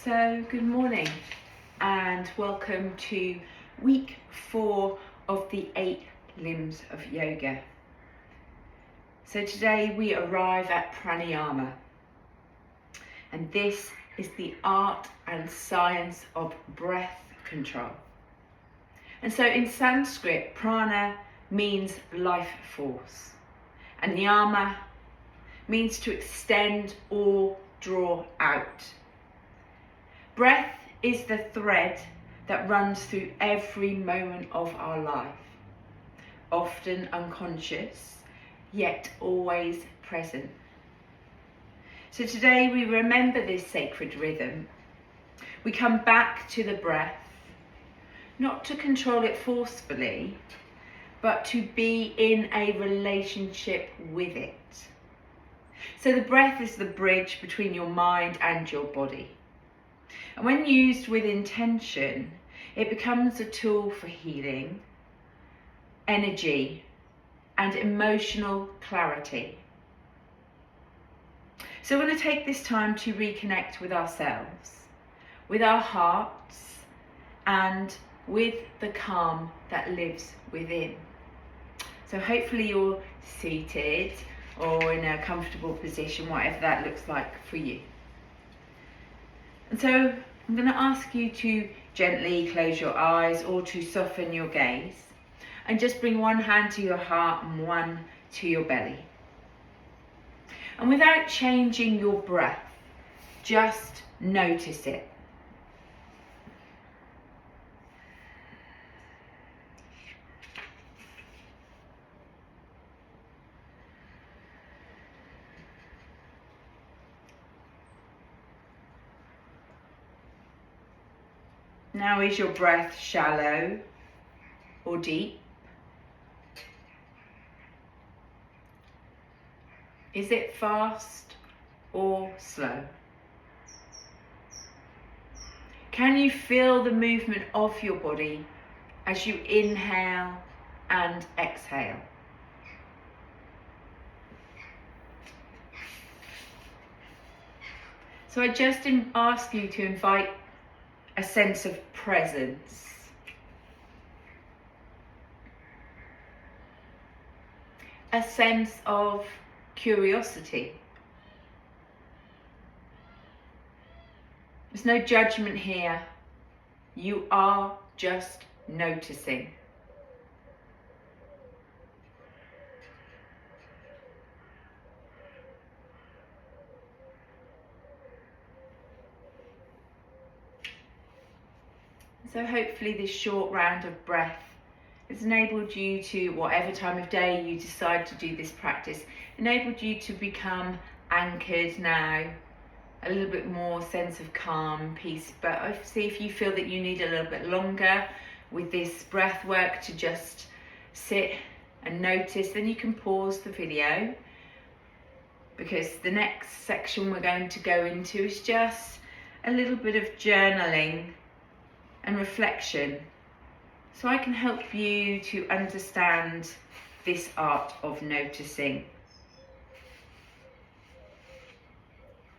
So good morning and welcome to week 4 of the 8 limbs of yoga. So today we arrive at Pranayama, and this is the art and science of breath control. And so in Sanskrit, prana means life force, and ayama means to extend or draw out. Breath is the thread that runs through every moment of our life, often unconscious, yet always present. So today we remember this sacred rhythm. We come back to the breath, not to control it forcefully, but to be in a relationship with it. So the breath is the bridge between your mind and your body. And when used with intention, it becomes a tool for healing, energy, and emotional clarity. So we're going to take this time to reconnect with ourselves, with our hearts, and with the calm that lives within. So hopefully you're seated or in a comfortable position, whatever that looks like for you. And so I'm going to ask you to gently close your eyes or to soften your gaze, and just bring one hand to your heart and one to your belly. And without changing your breath, just notice it. Now, is your breath shallow or deep? Is it fast or slow? Can you feel the movement of your body as you inhale and exhale? So I just ask you to invite a sense of presence. A sense of curiosity. There's no judgment here. You are just noticing. So hopefully this short round of breath has enabled you to, whatever time of day you decide to do this practice, enabled you to become anchored now, a little bit more sense of calm, peace. But obviously if you feel that you need a little bit longer with this breath work to just sit and notice, then you can pause the video, because the next section we're going to go into is just a little bit of journaling and reflection, so I can help you to understand this art of noticing.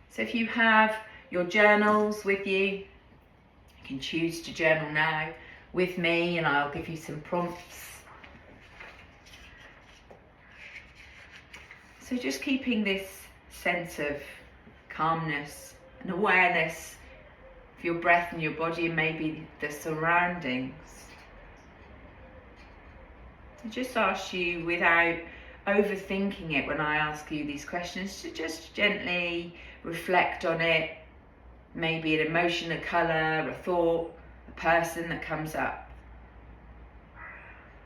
So if you have your journals with you, you can choose to journal now with me, and I'll give you some prompts. So just keeping this sense of calmness and awareness of your breath and your body and maybe the surroundings. I just ask you, without overthinking it when I ask you these questions, to just gently reflect on it. Maybe an emotion, a colour, a thought, a person that comes up.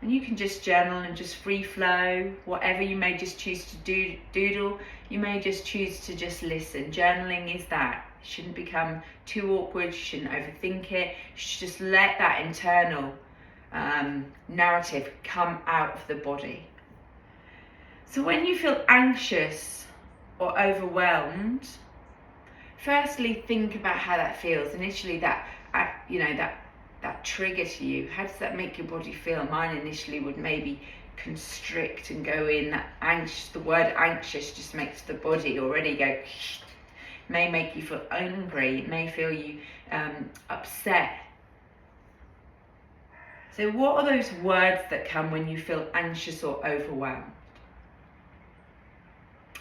And you can just journal and just free flow, whatever you may just choose to doodle. You may just choose to just listen. Journaling is that. It shouldn't become too awkward, you shouldn't overthink it. You should just let that internal narrative come out of the body. So when you feel anxious or overwhelmed, firstly think about how that feels. Initially that trigger to you, how does that make your body feel? Mine initially would maybe constrict and go in. That the word anxious just makes the body already go. may make you feel angry, it may feel you upset. So what are those words that come when you feel anxious or overwhelmed?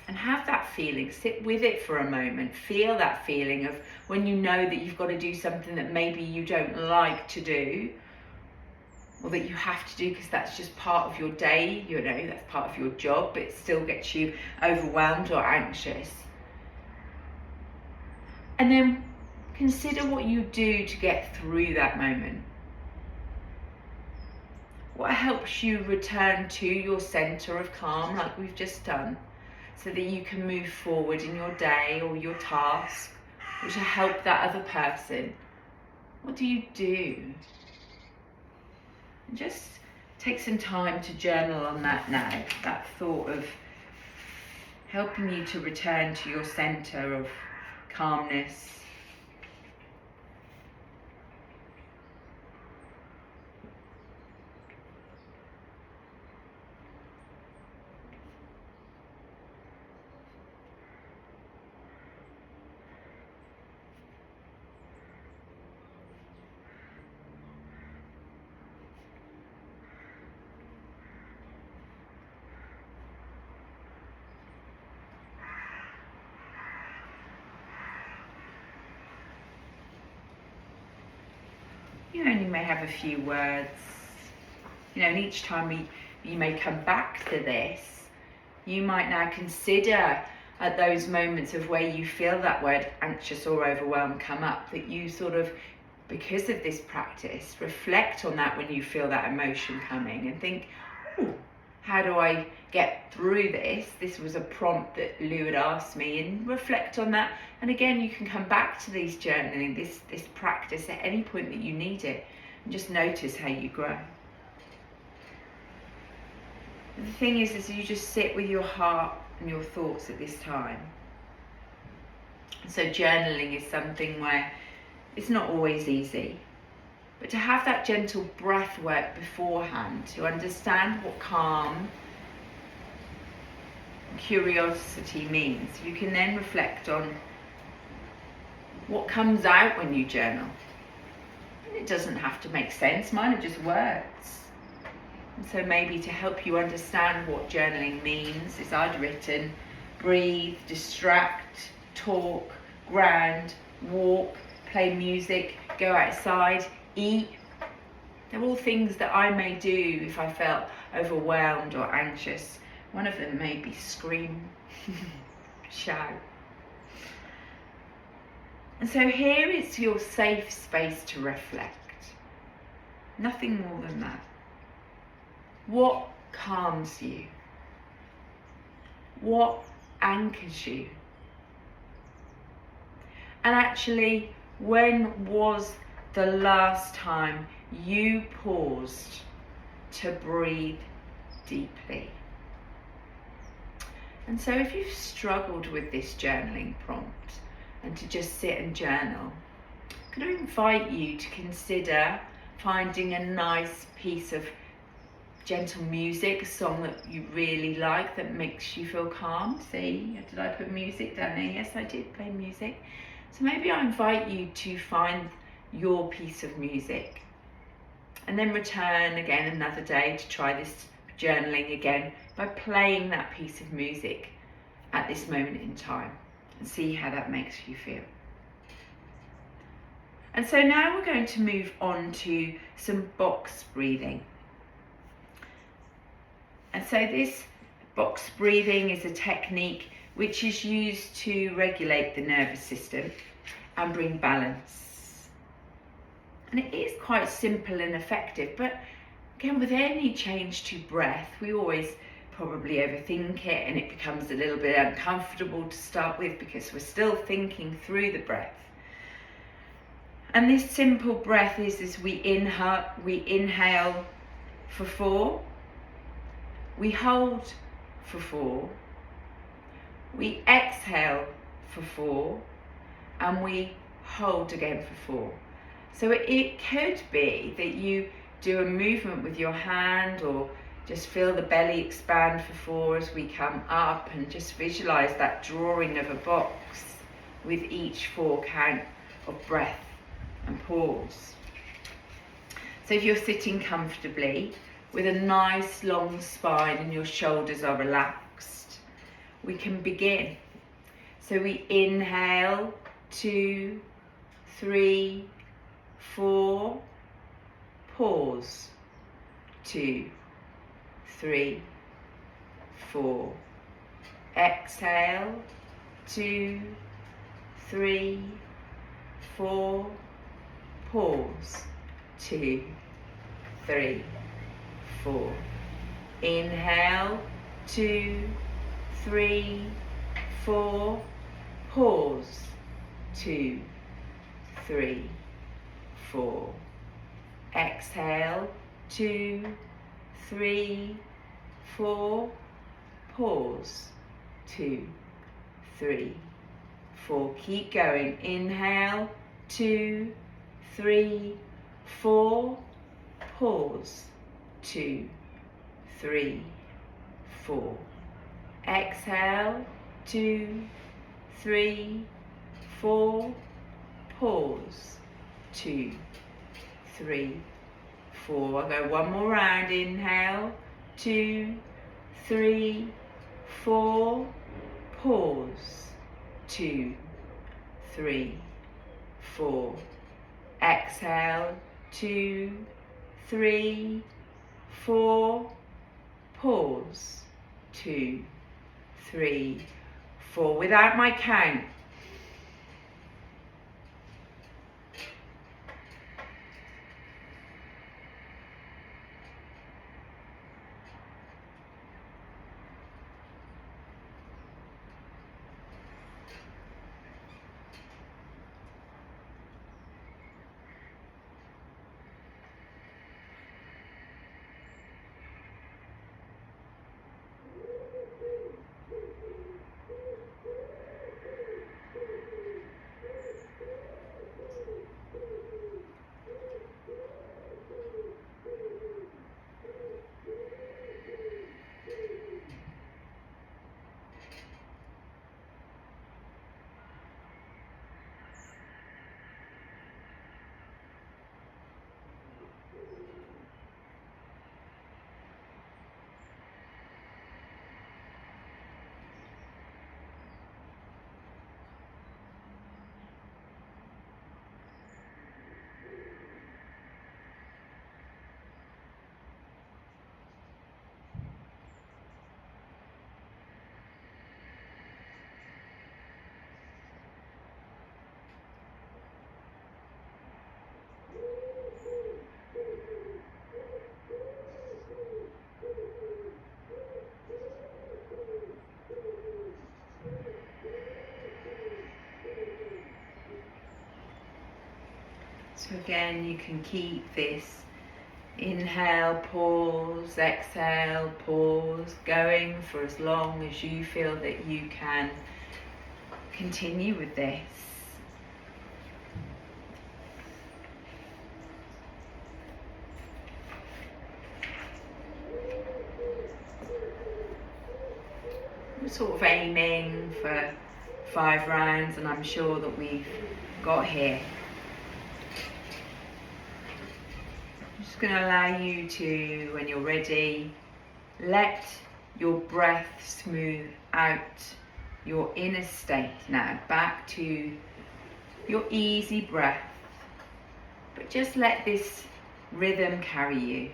And have that feeling, sit with it for a moment, feel that feeling of when you know that you've got to do something that maybe you don't like to do, or that you have to do because that's just part of your day, you know, that's part of your job, but it still gets you overwhelmed or anxious. And then consider what you do to get through that moment. What helps you return to your center of calm, like we've just done, so that you can move forward in your day or your task, or to help that other person? What do you do? And just take some time to journal on that now, that thought of helping you to return to your center of calmness. You only may have a few words, you know, and each time you may come back to this, you might now consider at those moments of where you feel that word anxious or overwhelmed come up, that you sort of, because of this practice, reflect on that when you feel that emotion coming and think, oh, how do I get through this? This was a prompt that Lou had asked me, and reflect on that. And again, you can come back to these journaling, this practice at any point that you need it, and just notice how you grow. And the thing is you just sit with your heart and your thoughts at this time. So journaling is something where it's not always easy, but to have that gentle breath work beforehand, to understand what calm, curiosity means, you can then reflect on what comes out when you journal. And it doesn't have to make sense, mine are just words. And so maybe to help you understand what journaling means is I'd written breathe, distract, talk, ground, walk, play music, go outside, eat. They're all things that I may do if I felt overwhelmed or anxious. One of them may be scream, shout. And so here is your safe space to reflect. Nothing more than that. What calms you? What anchors you? And actually, when was the last time you paused to breathe deeply? And so if you've struggled with this journaling prompt and to just sit and journal, I'm going to invite you to consider finding a nice piece of gentle music, a song that you really like that makes you feel calm. See, did I put music down there? Yes, I did play music. So maybe I invite you to find your piece of music and then return again another day to try this journaling again by playing that piece of music at this moment in time and see how that makes you feel. And so now we're going to move on to some box breathing. And so this box breathing is a technique which is used to regulate the nervous system and bring balance. And it is quite simple and effective, but again, with any change to breath, we always probably overthink it and it becomes a little bit uncomfortable to start with because we're still thinking through the breath. And this simple breath is we inhale for 4, we hold for 4, we exhale for 4, and we hold again for 4. So it could be that you do a movement with your hand, or just feel the belly expand for 4 as we come up, and just visualize that drawing of a box with each 4 count of breath and pause. So if you're sitting comfortably with a nice long spine and your shoulders are relaxed, we can begin. So we inhale, 2, 3, 4, pause, 2, 3, 4, exhale, 2, 3, 4, pause, 2, 3, 4, inhale, 2, 3, 4, pause, 2, 3, 4, exhale, 2, 3, 4, pause, 2, 3, 4, keep going, inhale, 2, 3, 4, pause, 2, 3, 4, exhale, 2, 3, 4, pause, 2, 3, 4. I'll go one more round, inhale, 2, 3, 4, pause, 2, 3, 4, exhale, 2, 3, 4, pause, 2, 3, 4, without my count. So again, you can keep this inhale, pause, exhale, pause, going for as long as you feel that you can continue with this. We're sort of aiming for 5 rounds, and I'm sure that we've got here. I'm just going to allow you to, when you're ready, let your breath smooth out your inner state now, back to your easy breath, but just let this rhythm carry you,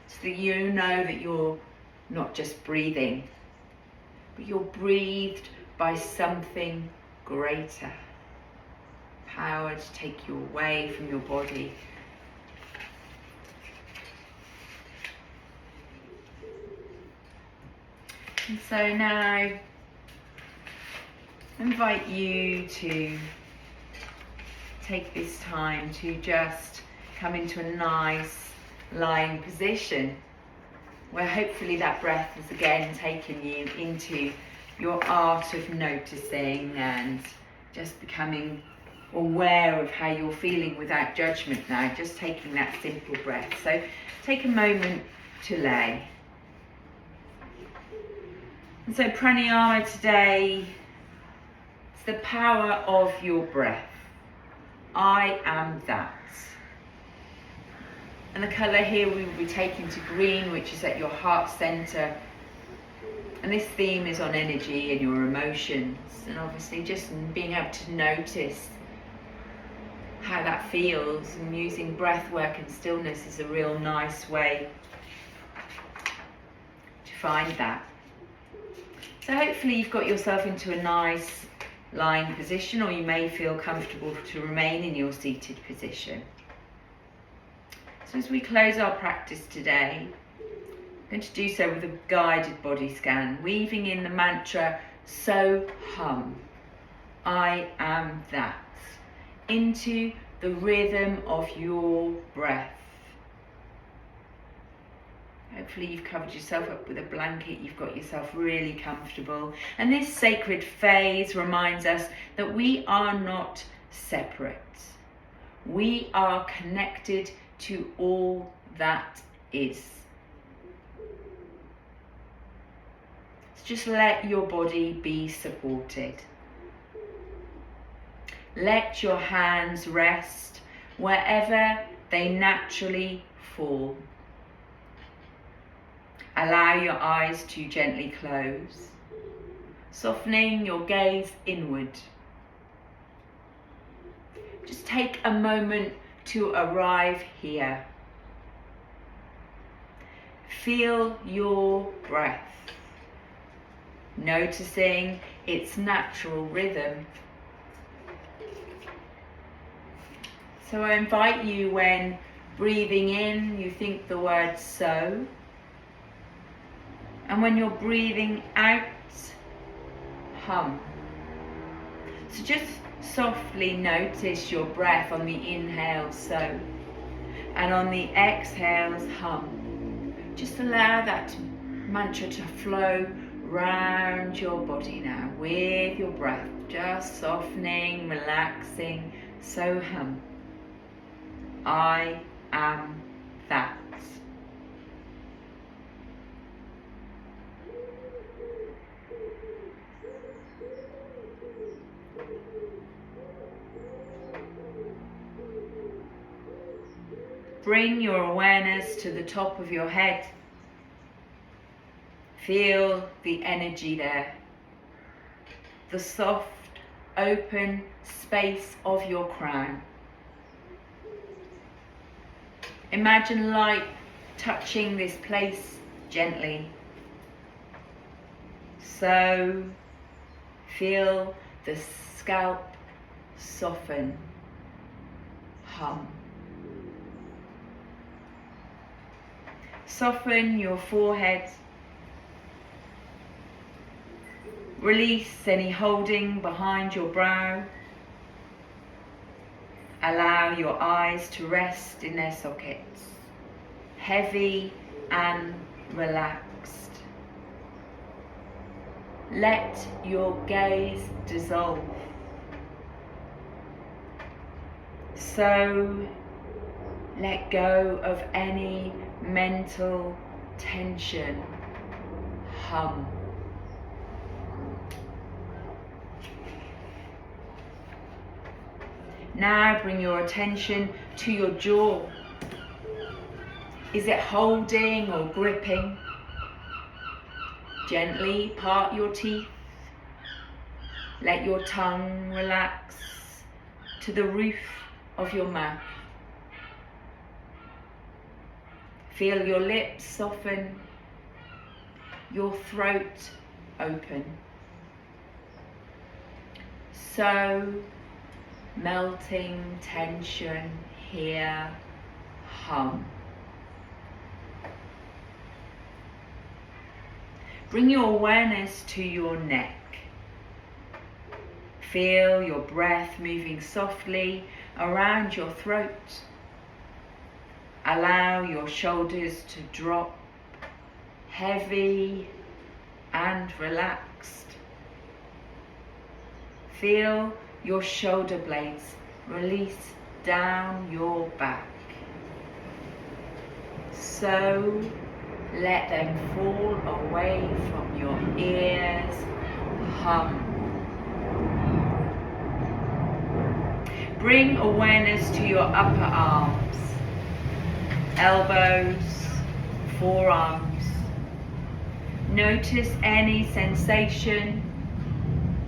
so that you know that you're not just breathing, but you're breathed by something greater, power to take you away from your body. And so now I invite you to take this time to just come into a nice lying position, where hopefully that breath has again taken you into your art of noticing and just becoming aware of how you're feeling without judgment now, just taking that simple breath. So take a moment to lay. And so pranayama today, It's the power of your breath. I am that. And the colour here we will be taking to green, which is at your heart centre. And this theme is on energy and your emotions, and obviously just being able to notice how that feels, and using breath work and stillness is a real nice way to find that. So hopefully you've got yourself into a nice lying position, or you may feel comfortable to remain in your seated position. So as we close our practice today, I'm going to do so with a guided body scan, weaving in the mantra, so hum, I am that, into the rhythm of your breath. Hopefully you've covered yourself up with a blanket, you've got yourself really comfortable. And this sacred phase reminds us that we are not separate. We are connected to all that is. So just let your body be supported. Let your hands rest wherever they naturally fall. Allow your eyes to gently close, softening your gaze inward. Just take a moment to arrive here. Feel your breath, noticing its natural rhythm. So I invite you, when breathing in, you think the word so. And when you're breathing out, hum. So just softly notice your breath on the inhale, so. And on the exhales, hum. Just allow that mantra to flow round your body now with your breath. Just softening, relaxing, so hum. I am that. Bring your awareness to the top of your head. Feel the energy there. The soft, open space of your crown. Imagine light touching this place gently. So feel the scalp soften. Hum. Soften your forehead. Release any holding behind your brow. Allow your eyes to rest in their sockets, heavy and relaxed. Let your gaze dissolve. So let go of any mental tension. Hum. Now bring your attention to your jaw. Is it holding or gripping? Gently part your teeth. Let your tongue relax to the roof of your mouth. Feel your lips soften, your throat open. So, melting tension here, hum. Bring your awareness to your neck. Feel your breath moving softly around your throat. Allow your shoulders to drop, heavy and relaxed. Feel your shoulder blades release down your back. So let them fall away from your ears. Hum. Bring awareness to your upper arms, elbows, forearms. Notice any sensation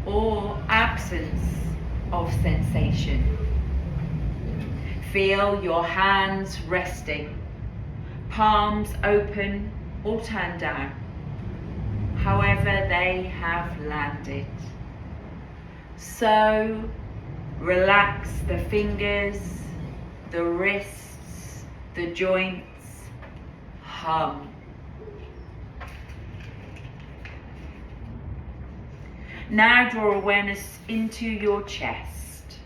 or absence of sensation. Feel your hands resting, palms open or turned down, however they have landed. So relax the fingers, the wrists, the joints, hum. Now draw awareness into your chest.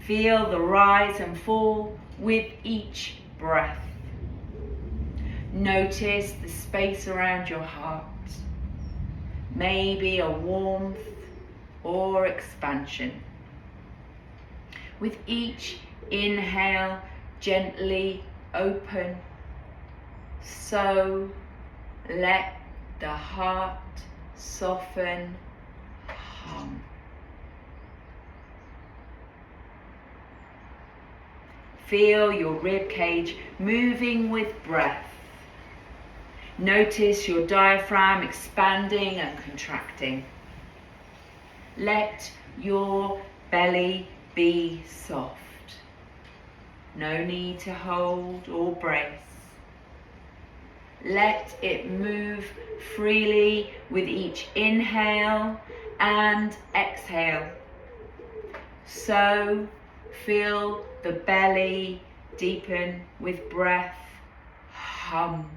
Feel the rise and fall with each breath. Notice the space around your heart, maybe a warmth or expansion. With each inhale, gently open. So let the heart soften, hum. Feel your rib cage moving with breath. Notice your diaphragm expanding and contracting. Let your belly be soft. No need to hold or brace. Let it move freely with each inhale and exhale. So feel the belly deepen with breath, hum.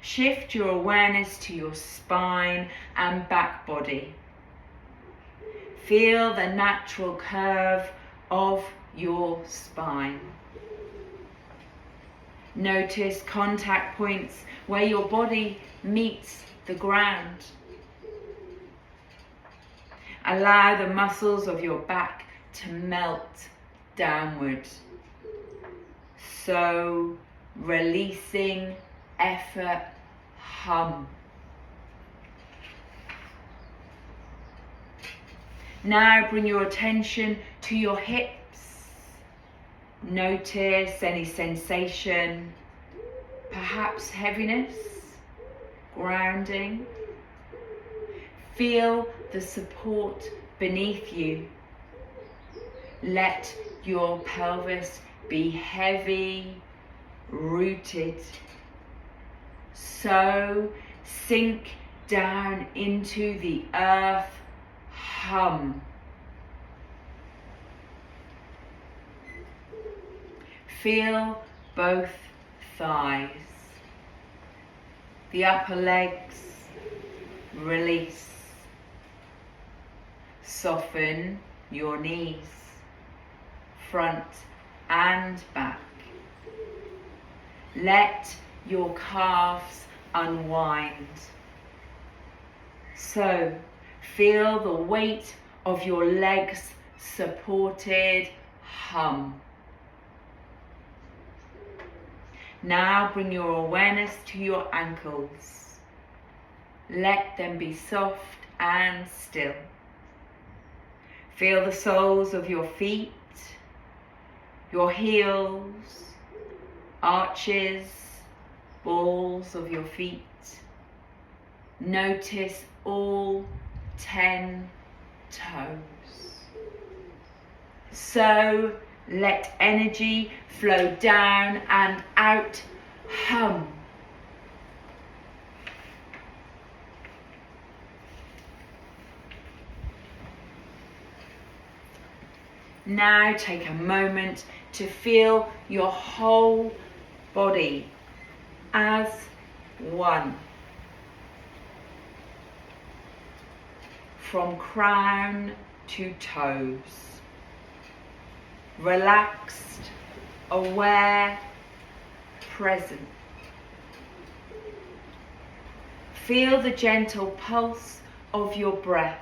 Shift your awareness to your spine and back body. Feel the natural curve of your spine. Notice contact points where your body meets the ground. Allow the muscles of your back to melt downward. So, releasing effort, hum. Now bring your attention to your hips. Notice any sensation, perhaps heaviness, grounding. Feel the support beneath you. Let your pelvis be heavy, rooted. So sink down into the earth, hum. Feel both thighs, the upper legs, release. Soften your knees, front and back. Let your calves unwind. So feel the weight of your legs supported, hum. Now bring your awareness to your ankles. Let them be soft and still. Feel the soles of your feet, your heels, arches, balls of your feet. Notice all 10 toes. So let energy flow down and out, hum. Now take a moment to feel your whole body as one. From crown to toes. Relaxed, aware, present. Feel the gentle pulse of your breath.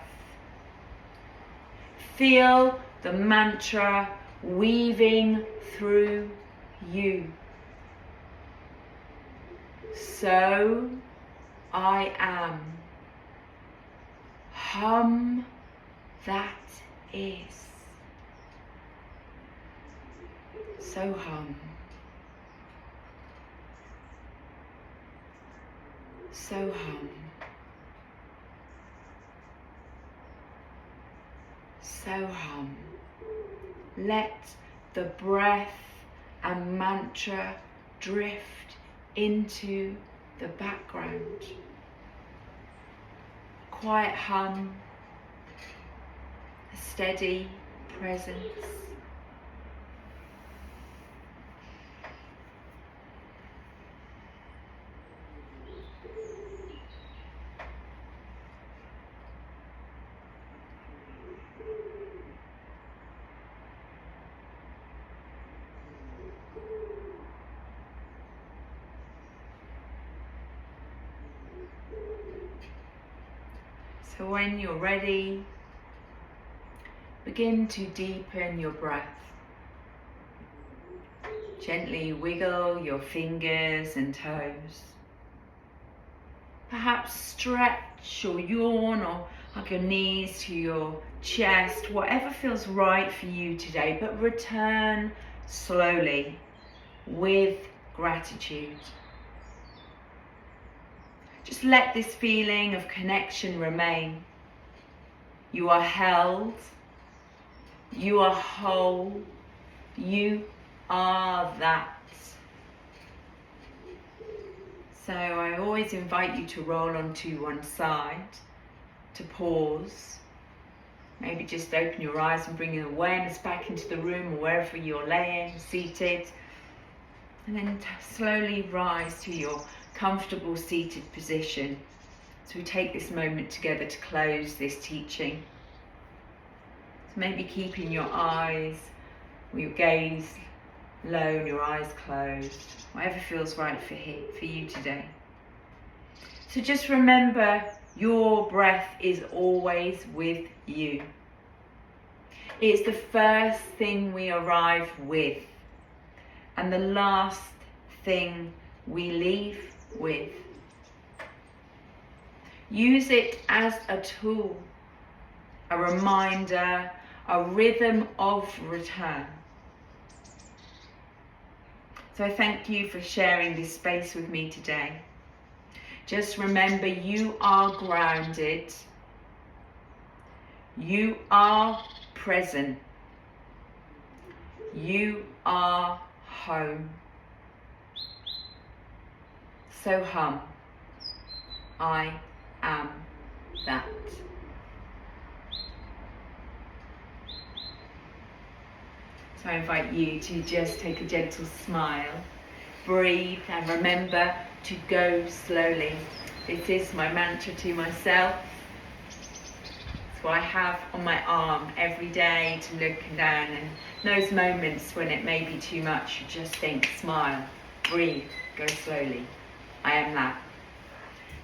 Feel the mantra weaving through you. So I am. hum that is. So hum. So hum. So hum. Let the breath and mantra drift into the background. Quiet hum, a steady presence. So when you're ready, begin to deepen your breath. Gently wiggle your fingers and toes. Perhaps stretch or yawn or hug your knees to your chest, whatever feels right for you today, but return slowly with gratitude. Just let this feeling of connection remain. You are held, you are whole, you are that. So I always invite you to roll onto one side, to pause, maybe just open your eyes and bring your awareness back into the room or wherever you're laying, seated, and then slowly rise to your comfortable seated position. So we take this moment together to close this teaching. So maybe keeping your eyes or your gaze low and your eyes closed, whatever feels right for you today. So just remember, your breath is always with you. It's the first thing we arrive with and the last thing we leave with. Use it as a tool, a reminder, a rhythm of return. So I thank you for sharing this space with me today. Just remember, you are grounded, you are present, you are home. So hum, I am that. So I invite you to just take a gentle smile, breathe, and remember to go slowly. This is my mantra to myself. It's what I have on my arm every day to look down, and those moments when it may be too much, you just think, smile, breathe, go slowly. I am that.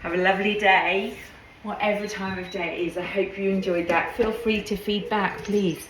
Have a lovely day, whatever time of day it is. I hope you enjoyed that. Feel free to feed back, please.